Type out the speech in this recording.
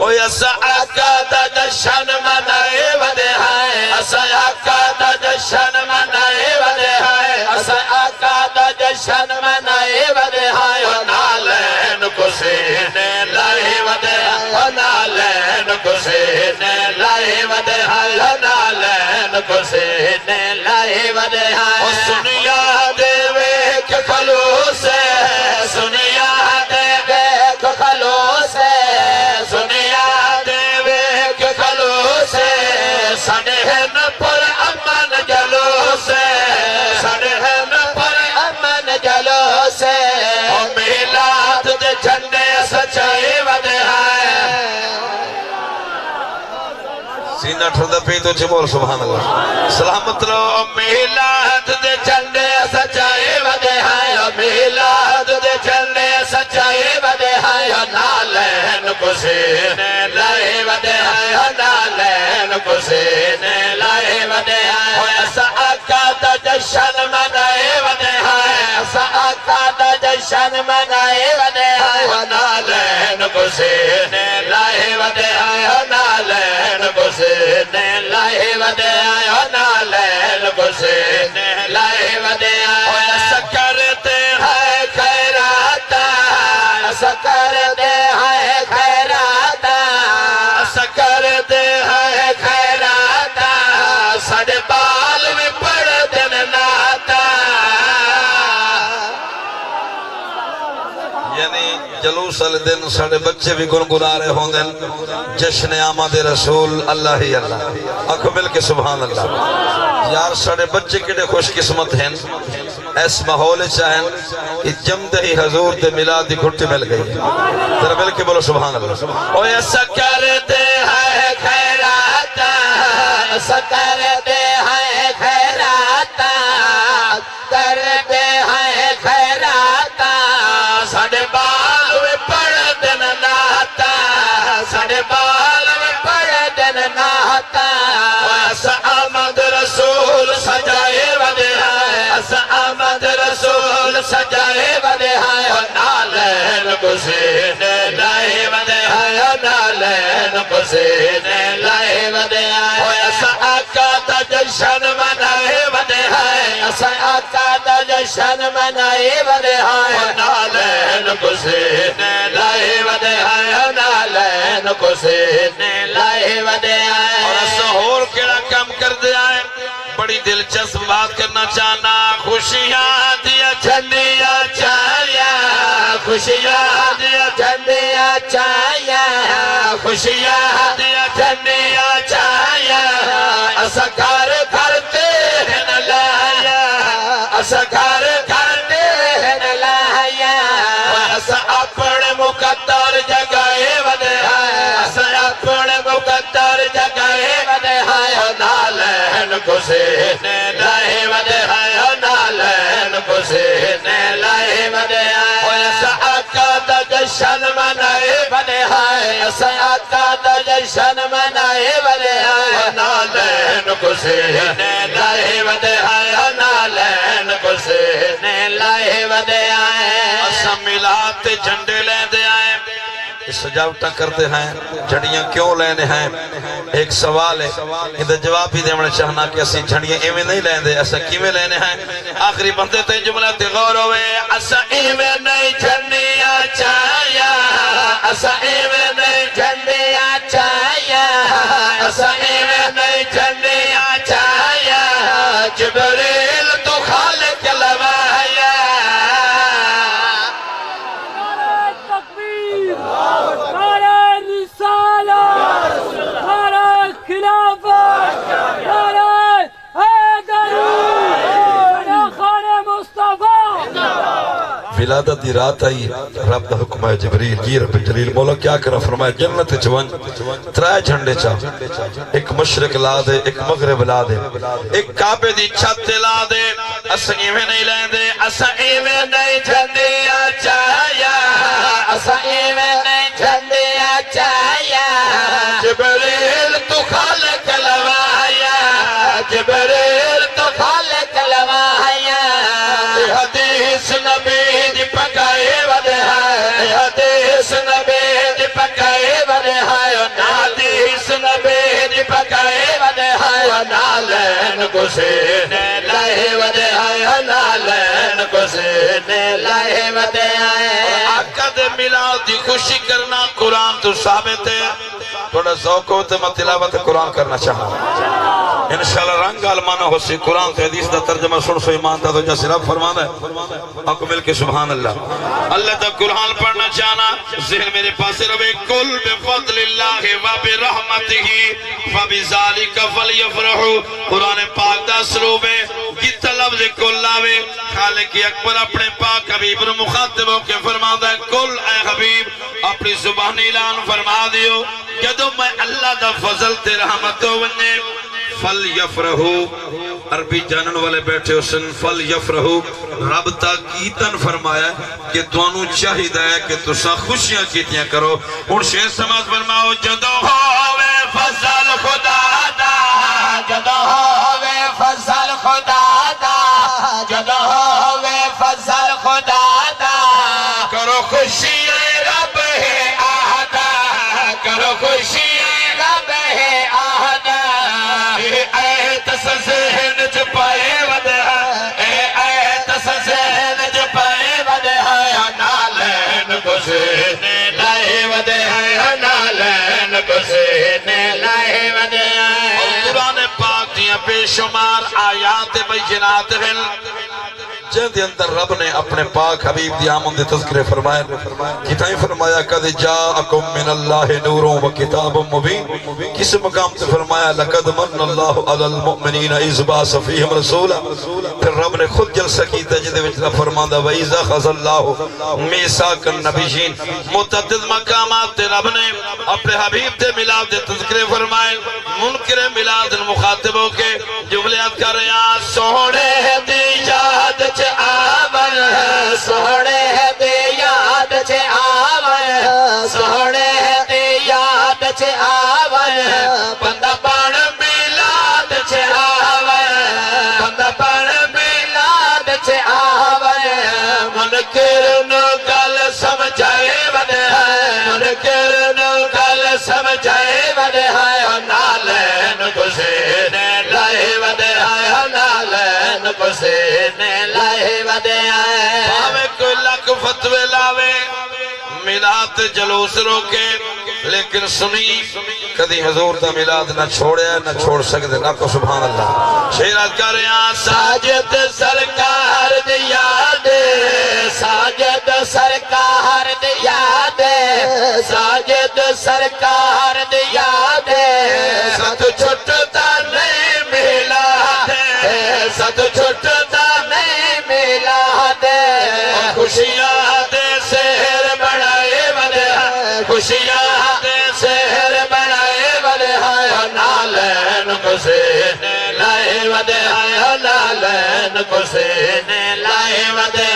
اوہ اسا آقا دا جشن منائے ودے ہائے اسا آقا دا جشن منائے ودے ہائے اسا آقا دا جشن منائے ودے ہائے نالین کو سینے لائے ودے ہائے نالین کو سینے لائے ودے ہائے نالین کو سینے لائے ودے ہائے سنیا دے ویک خلوص ہے سنیا دے ویک خلوص ہے سنیا دے ویک خلوص ہے سنہن پر امن جلوس ہے سنہن پر امن جلوس ہے میلاد دے جھنڈے سچائی ودے ہائے سینہ ٹھردہ پی تو بول سبحان اللہ سلامت لو میلاد دے جھنڈے سچائی ودے ہائے میلاد دے جھنڈے سچائی ودے ہائے نالین کو سینے لائے ودے ہائے نالین کو سینے لائے ودے ہائے ایسا آقا دا جشن منائے ودے ہائے ایسا آقا دا جشن منائے ودے ہائے نالین کو سینے لائے ودے ہائے نالین کو سینے لائے ودے ہائے نالین کو سینے لائے ودے ہائے ایسا کرتے ہیں خیرات ایسا کرتے ہیں خیرات ایسا کرتے ہیں خیرات ساڑھے بال میں پڑھ دن ناتا یعنی جلوس والے دن ساڑھے بچے بھی گنگنا رہے ہوں گے جشن آمد رسول اللہ ہی اللہ آنکھوں مل کے سبحان اللہ یار ساڑھے بچے کڑے خوش قسمت ہیں ایس ماحول چاہیں کہ جمد ہی حضور دے ملادی گھٹی مل گئی ذرا مل کے بولو سبحان اللہ او ایسا کرتے ہیں خیرات ایسا کرتے ہیں خیرات کرتے ہیں خیرات ساڑھے بال میں پڑھ دن ناتا ساڑھے بال میں پڑھ دن ناتا ایسا آمد رسول سجائے ودے ہائے ایسا آمد رسول سجائے ودے ہائے نالین کو سینے لائے ودے ہائے نالین کو سینے لائے ودے ہائے ایسا آقا دا جشن منائے ودے ہائے ایسا آقا دا جشن منائے ودے ہائے نالین کو سینے لائے ودے ہائے نالین کو سینے لائے ودے ہائے اور سہور کیڑا کم کر دے آئے بڑی دلچسپ بات کرنا چاہنا خوشیاں دیا جھنڈیا چاہیا خوشیاں دیا جھنڈیا چاہیا خوشیاں دیا جھنڈیا چاہیا اسا گھر کرتے ہیں نہ لایا اسا گھر کرتے ہیں نہ لایا اسا اپنے مقدر جگائے ودے ہائے اسا اپنے مقدر جگائے ودے ہائے نالین کو سینے لائے ودے ہائے نالین کو سینے لائے ودے ہائے ایسا آقا دا جشن منائے ودے ہائے ایسا آقا دا جشن منائے ودے ہائے نالین کو سینے لائے ودے ہائے نالین کو سینے لائے ودے ہائے ایسا ملاد جھنڈے لے دے آئے سجاوٹا کرتے ہیں جھڑیاں کیوں لینے ہیں ایک سوال ہے ادھر جواب ہی دیمنے چاہنا کہ اسی جھڑیاں ایویں نہیں لیندے ایسا کیویں لینے ہیں آخری بندے تے جملہ تے غور ہوئے ایسا ایویں نہیں جھڑیاں چاہیا ایسا ایویں نہیں جھڑیاں چاہیا ایسا ایویں نہیں جھڑیاں چاہیا جبریل تو خالق لوایا ولادت دی رات آئی رب دا حکم ہے جبریل جی رب جلیل مولا کیا کرا فرمایا جنت چون ترائے جھنڈے چاہ ایک مشرق لا دے ایک مغرب لا دے ایک کعبے دی چھت لا دے اسا ایویں نہیں لیں دے اسا ایویں نہیں جھنڈیاں چاہیا اسا ایویں نہیں جھنڈیاں چاہیا جبریل تو خالق لوایا جبریل تو خالق لوایا حدیث نبی دی پکائے ودے ہائے حدیث نبی دی پکائے ودے ہائے نالین کسینے لائے ودے آئے نالین کسینے لائے ودے آئے آقا دے میلاد دی خوشی کرنا قرآن تو ثابت ہے تھوڑا ذوق ہوتے میں تلاوت قرآن کرنا چاہا انشاءاللہ رنگ علمانہ ہو سی قرآن تو حدیث دا ترجمہ سن سو ایمان دا تو جیسے رب فرمانا ہے آپ کو مل کے سبحان اللہ اللہ دا قرآن پڑھنا چاہنا ذہن میرے پاس رہے کل بفضل اللہ و برحمتہ فبذالک فلیفرحوا قرآن پاک دا سلوب ہے کتا لفظ کل لاوے خالق اکبر اپنے پاک حبیب رو مخاطبوں کے فرما دا کل اے حبیب اپنی زبان اعلان فرما دیو جدو میں اللہ دا فضل تے رحمتو وننے فل یفرہو عربی جانن والے بیٹھے حسن فل یفرہو رب تاکیتن فرمایا کہ توانو چاہید ہے کہ تسا خوشیاں کیتیاں کرو ان شیر سماز فرماؤ جدو ہوئے فضل خدا دا جدو ہوئے فضل خدا دا جدو ہوئے فضل خدا دا کرو خوشی رب ہے آہدا کرو خوشی رب ہے آہدا اے تس ذہن چپائے ودہ اے تس ذہن چپائے ودہ نالین کسینے لائے ودہ نالین کسینے لائے ودہ قرآن پاک دیاں بے شمار آیات بینات ہیں جن دے اندر رب نے اپنے پاک حبیب دی آمد تذکرے فرمائے کتائیں فرمایا قد جاءکم من اللہ نوروں و کتاب مبین کس مقام تے فرمایا لقد من اللہ علی المؤمنین اذ بعث فیہم رسولا پھر رب نے خود جلسہ کیتا جدے وچ رب فرماندا وَإِذَا خَذَ اللَّهُ مِيثَاقَ النَّبِيِّينَ متعدد مقامات تے رب نے اپنے حبیب تے میلاد دے تذکرے فرمائے منکر میلاد المخاطبوں کے جملیات کر رہے ہیں سوڑے دی یاد چھ آور سوڑے دی یاد چھ آور سوڑے دی یاد چھ آور بندہ پڑھ میلاد چھ آور بندہ پڑھ میلاد چھ آور منکر نو گل سمجھائے ودے منکر نو گل سمجھائے ودے نالین کسینے لائے ودے نالین کسینے لائے ودے پاوے کوئی لکھ فتوے لاوے میلاد جلوس روکے لیکن سنی کدی حضور دا میلاد نہ چھوڑے نہ چھوڑ سکتے نہ کو سبحان اللہ شیرات کر رہے ہیں ساجد سرکار دیا دے ساجد سرکار دیا دے ساجد سرکار دیا دے ست چھٹتا نہیں ملا دے ست چھٹتا نہیں ملا دے خوشیاں دے سہر بڑھائے ودے خوشیاں دے سہر بڑھائے ودے نالین کسینے لائے ودے نالین کسینے لائے ودے